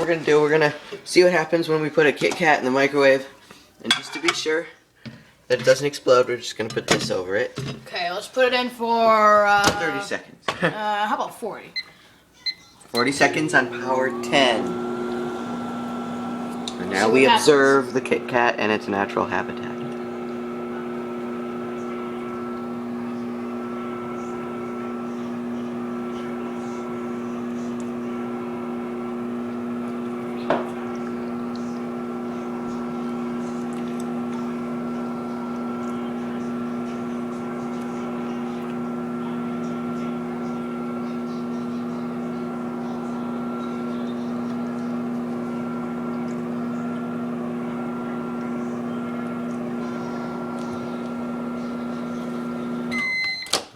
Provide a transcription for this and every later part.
gonna do, we're gonna see what happens when we put a Kit Kat in the microwave. And just to be sure that it doesn't explode, we're just gonna put this over it. Okay, let's put it in for 30 seconds. How about 40? 40 seconds on power 10. And now See we what observe the Kit Kat and its natural habitat.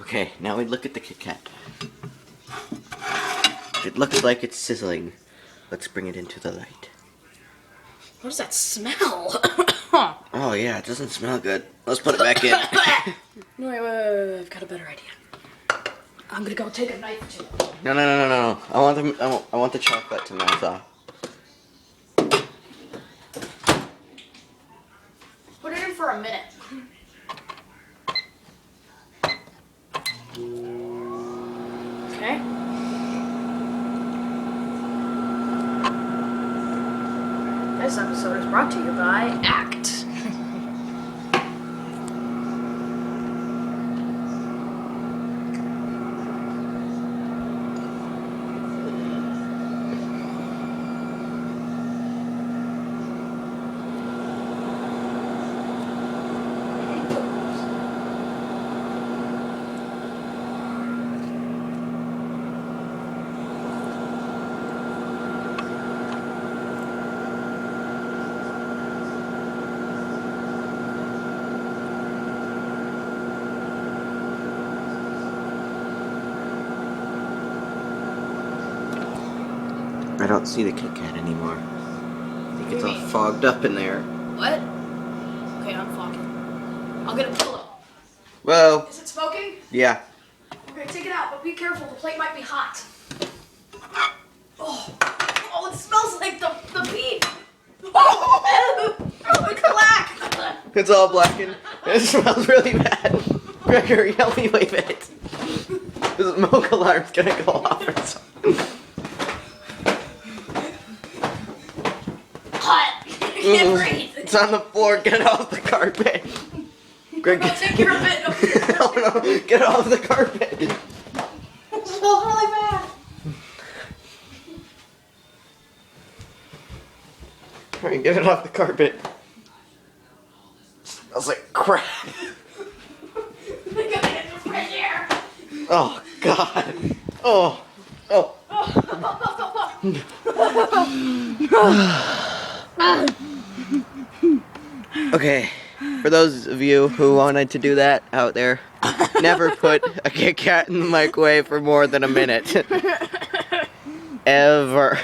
Okay, now we look at the Kit Kat. It looks like it's sizzling. Let's bring it into the light. What does that smell? Oh yeah, it doesn't smell good. Let's put it back in. Wait, I've got a better idea. I'm gonna go take a knife or two. No. I want the chocolate to melt off. Put it in for a minute. Okay. This episode is brought to you by ACT. I don't see the Kit Kat anymore. I think it's all fogged up in there. What? Okay, I'm fogging. I'll get a pillow. Well, Is it smoking? yeah. Okay, take it out, but be careful. The plate might be hot. Oh, it smells like the beef. Oh, it's black. It's all blackened. It smells really bad. Gregory, help me wave it. The smoke alarm's gonna go off or something. Hot. I can't breathe. It's on the floor. Get it off the carpet. Greg, I'll take care of it. oh no! Get it off the carpet. It smells really bad. Alright, get it off the carpet. It smells like crap. We gotta get some fresh air. Oh God. Oh. Okay, for those of you who wanted to do that out there, never put a Kit Kat in the microwave for more than a minute. Ever.